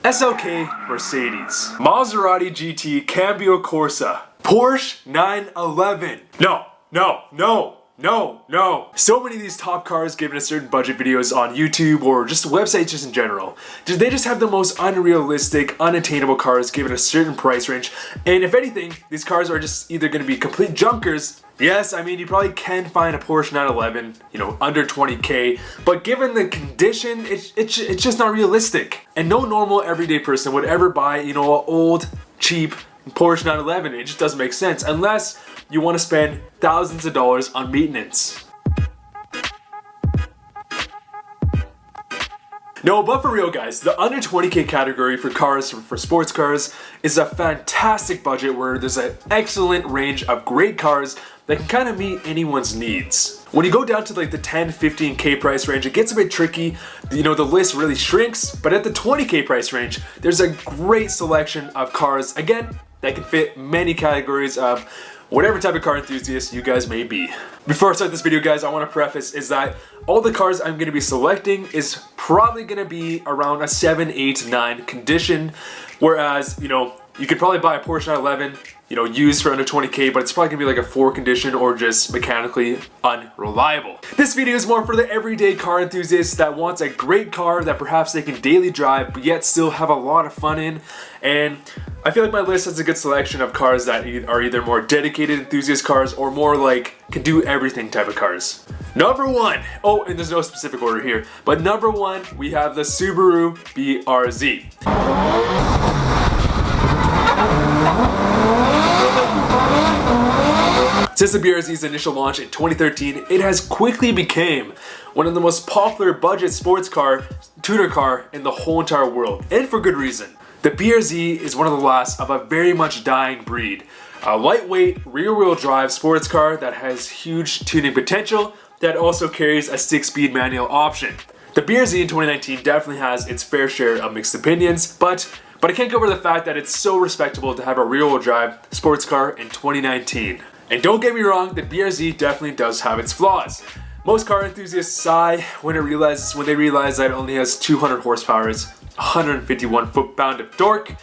SLK Mercedes, Maserati GT Cambio Corsa, Porsche 911. No. So many of these top cars given a certain budget videos on YouTube or just websites just in general. They just have the most unrealistic, unattainable cars given a certain price range. And if anything, these cars are just either going to be complete junkers. Yes, I mean, you probably can find a Porsche 911, under 20K, but given the condition, it's just not realistic. And no normal everyday person would ever buy, an old, cheap Porsche 911. It just doesn't make sense unless you want to spend thousands of dollars on maintenance. No, but for real guys, the under 20K category for cars, for sports cars, is a fantastic budget where there's an excellent range of great cars that can kind of meet anyone's needs. When you go down to like the 10, 15K price range, it gets a bit tricky. The list really shrinks, but at the 20K price range, there's a great selection of cars, again, that can fit many categories of whatever type of car enthusiast you guys may be. Before I start this video guys, I want to preface is that all the cars I'm going to be selecting is probably going to be around a 7, 8, 9 condition, whereas, you could probably buy a Porsche 911, used for under 20K, but it's probably gonna be like a 4 condition or just mechanically unreliable. This video is more for the everyday car enthusiast that wants a great car that perhaps they can daily drive, but yet still have a lot of fun in. And I feel like my list has a good selection of cars that are either more dedicated enthusiast cars or more like can do everything type of cars. Number 1, oh, and there's no specific order here, but number 1, we have the Subaru BRZ. Since the BRZ's initial launch in 2013, it has quickly become one of the most popular budget sports car, tuner car in the whole entire world, and for good reason. The BRZ is one of the last of a very much dying breed. A lightweight, rear-wheel drive sports car that has huge tuning potential that also carries a 6-speed manual option. The BRZ in 2019 definitely has its fair share of mixed opinions, but I can't go over the fact that it's so respectable to have a rear-wheel drive sports car in 2019. And don't get me wrong, the BRZ definitely does have its flaws. Most car enthusiasts sigh when they realize that it only has 200 horsepower, 151 foot-pound of torque,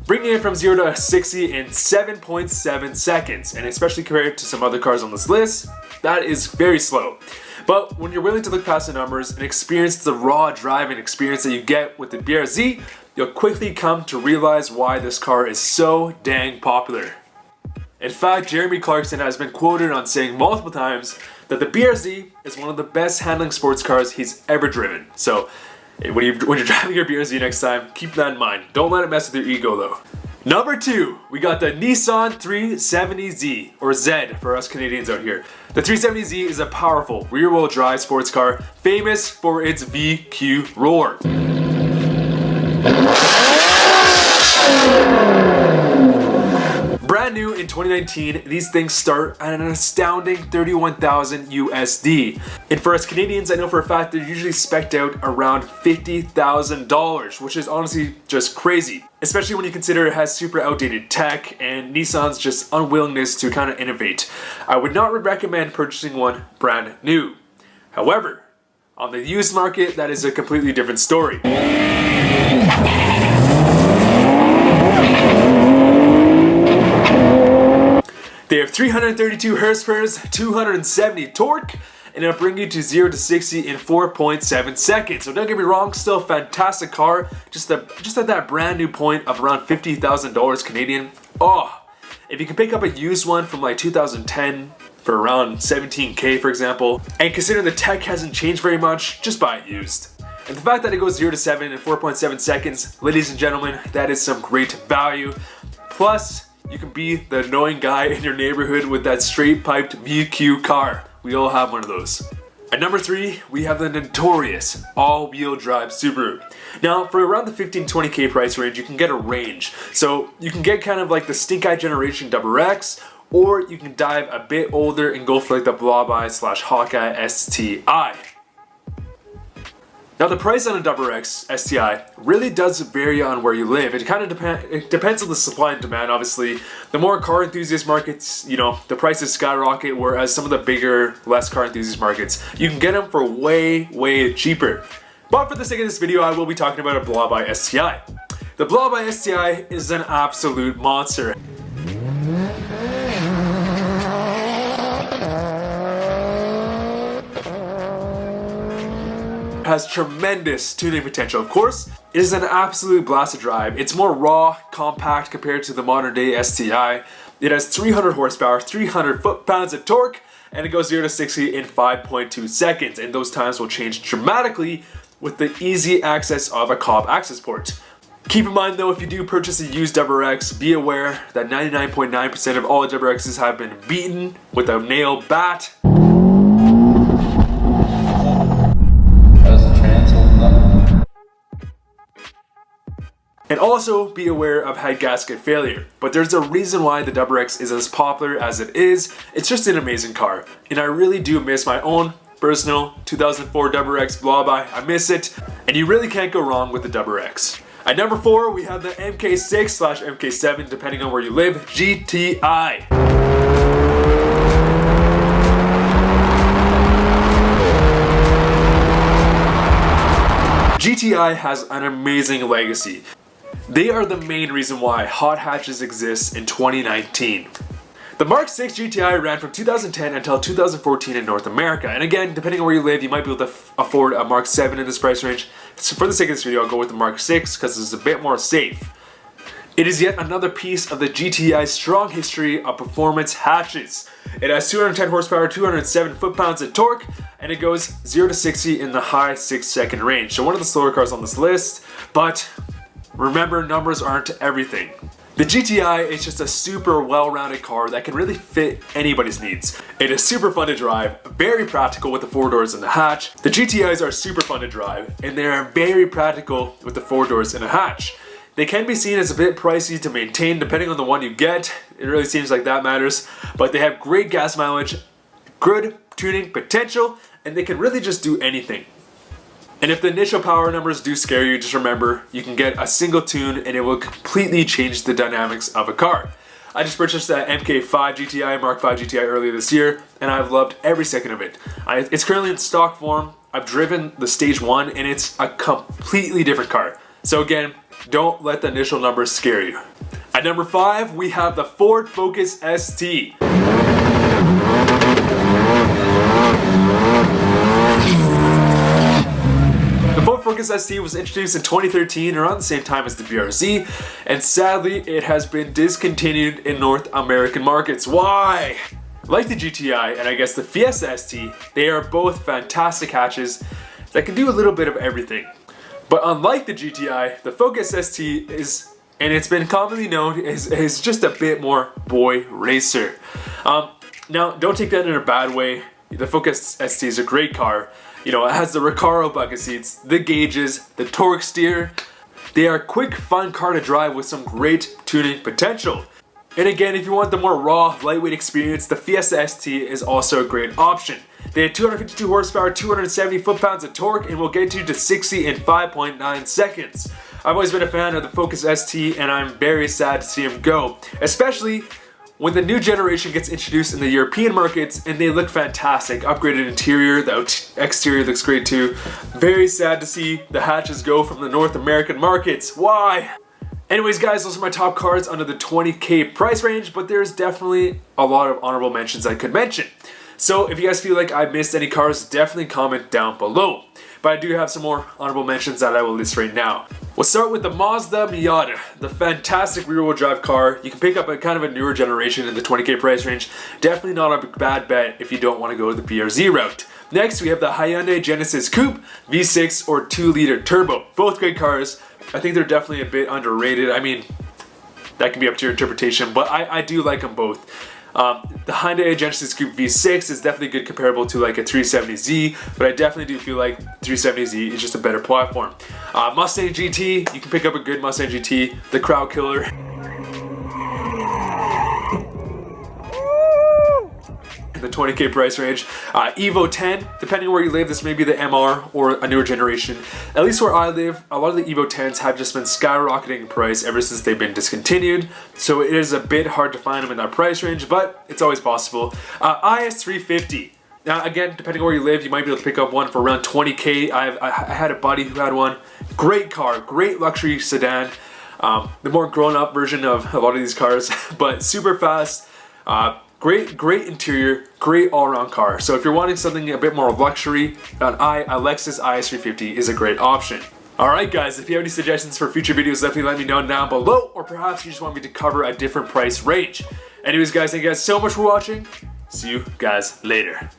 bringing it from 0 to 60 in 7.7 seconds. And especially compared to some other cars on this list, that is very slow. But when you're willing to look past the numbers and experience the raw driving experience that you get with the BRZ, you'll quickly come to realize why this car is so dang popular. In fact, Jeremy Clarkson has been quoted on saying multiple times that the BRZ is one of the best handling sports cars he's ever driven. So when you're driving your BRZ next time, keep that in mind. Don't let it mess with your ego though. Number 2, we got the Nissan 370Z, or Z for us Canadians out here. The 370Z is a powerful rear-wheel drive sports car famous for its VQ roar. Brand new in 2019, these things start at an astounding $31,000 USD. And for us Canadians, I know for a fact they're usually spec'd out around $50,000, which is honestly just crazy. Especially when you consider it has super outdated tech and Nissan's just unwillingness to kind of innovate. I would not recommend purchasing one brand new. However, on the used market, that is a completely different story. They have 332 horsepower, 270 torque, and it'll bring you to 0 to 60 in 4.7 seconds. So don't get me wrong, still a fantastic car, just at that brand new point of around $50,000 Canadian. Oh, if you can pick up a used one from like 2010 for around 17K for example, and considering the tech hasn't changed very much, just buy it used. And the fact that it goes 0 to 7 in 4.7 seconds, ladies and gentlemen, that is some great value. Plus, you can be the annoying guy in your neighborhood with that straight piped VQ car. We all have one of those. At number 3, we have the notorious all-wheel drive Subaru. Now, for around the 15-20K price range, you can get a range. So you can get kind of like the Stink Eye Generation WRX, or you can dive a bit older and go for like the Blob Eye / Hawkeye STI. Now the price on a WRX STI really does vary on where you live. It kind of depends on the supply and demand, obviously. The more car enthusiast markets, the prices skyrocket, whereas some of the bigger, less car enthusiast markets, you can get them for way, way cheaper. But for the sake of this video, I will be talking about a Blob Eye STI. The Blaubai STI is an absolute monster. Has tremendous tuning potential. Of course, it is an absolute blast to drive. It's more raw, compact compared to the modern day STI. It has 300 horsepower, 300 foot-pounds of torque, and it goes 0 to 60 in 5.2 seconds. And those times will change dramatically with the easy access of a cob access port. Keep in mind though, if you do purchase a used WRX, be aware that 99.9% of all WRXs have been beaten with a nail bat. And also be aware of head gasket failure. But there's a reason why the WRX is as popular as it is. It's just an amazing car. And I really do miss my own personal 2004 WRX Blaubai. I miss it. And you really can't go wrong with the WRX. At number 4, we have the MK6/MK7, depending on where you live, GTI. GTI has an amazing legacy. They are the main reason why hot hatches exist in 2019. The Mark 6 GTI ran from 2010 until 2014 in North America. And again, depending on where you live, you might be able to afford a Mark 7 in this price range. So for the sake of this video, I'll go with the Mark 6 because it's a bit more safe. It is yet another piece of the GTI's strong history of performance hatches. It has 210 horsepower, 207 foot-pounds of torque, and it goes 0 to 60 in the high 6-second range. So one of the slower cars on this list, but remember, numbers aren't everything. The GTI is just a super well-rounded car that can really fit anybody's needs. It is super fun to drive, very practical with the 4 doors and the hatch. The GTIs are super fun to drive, and they are very practical with the 4 doors and the hatch. They can be seen as a bit pricey to maintain depending on the one you get. It really seems like that matters, but they have great gas mileage, good tuning potential, and they can really just do anything. And if the initial power numbers do scare you, just remember, you can get a single tune and it will completely change the dynamics of a car. I just purchased that MK5 GTI, Mark 5 GTI earlier this year, and I've loved every second of it. It's currently in stock form. I've driven the Stage 1 and it's a completely different car. So again, don't let the initial numbers scare you. At number 5, we have the Ford Focus ST. The Ford Focus ST was introduced in 2013 around the same time as the BRZ, and sadly it has been discontinued in North American markets. Why? Like the GTI and I guess the Fiesta ST, they are both fantastic hatches that can do a little bit of everything. But unlike the GTI, the Focus ST is, and it's been commonly known, is just a bit more boy racer. Now, don't take that in a bad way. The Focus ST is a great car. You know, it has the Recaro bucket seats, the gauges, the torque steer. They are a quick, fun car to drive with some great tuning potential. And again, if you want the more raw, lightweight experience, the Fiesta ST is also a great option. They have 252 horsepower, 270 foot-pounds of torque, and will get you to 60 in 5.9 seconds. I've always been a fan of the Focus ST, and I'm very sad to see them go, especially when the new generation gets introduced in the European markets and they look fantastic. Upgraded interior, the exterior looks great too. Very sad to see the hatches go from the North American markets. Why? Anyways guys, those are my top cars under the 20K price range, but there's definitely a lot of honorable mentions I could mention. So if you guys feel like I missed any cars, definitely comment down below. But I do have some more honorable mentions that I will list right now. We'll start with the Mazda Miata, the fantastic rear-wheel drive car. You can pick up a kind of a newer generation in the 20K price range. Definitely not a bad bet if you don't want to go the BRZ route. Next, we have the Hyundai Genesis Couple V6 or 2-liter turbo. Both great cars. I think they're definitely a bit underrated. I mean, that can be up to your interpretation, but I do like them both. The Hyundai Genesis Couple V6 is definitely good comparable to like a 370Z, but I definitely do feel like 370Z is just a better platform. Mustang GT, you can pick up a good Mustang GT, the crowd killer. In the 20K price range. Evo 10, depending on where you live, this may be the MR or a newer generation. At least where I live, a lot of the Evo 10s have just been skyrocketing in price ever since they've been discontinued, so it is a bit hard to find them in that price range, but it's always possible. IS350. Now again, depending on where you live, you might be able to pick up one for around 20K. I had a buddy who had one. Great car, great luxury sedan. the more grown-up version of a lot of these cars, but super fast. Great interior, great all-around car. So if you're wanting something a bit more luxury, a Lexus IS350 is a great option. Alright guys, if you have any suggestions for future videos, definitely let me know down below, or perhaps you just want me to cover a different price range. Anyways guys, thank you guys so much for watching. See you guys later.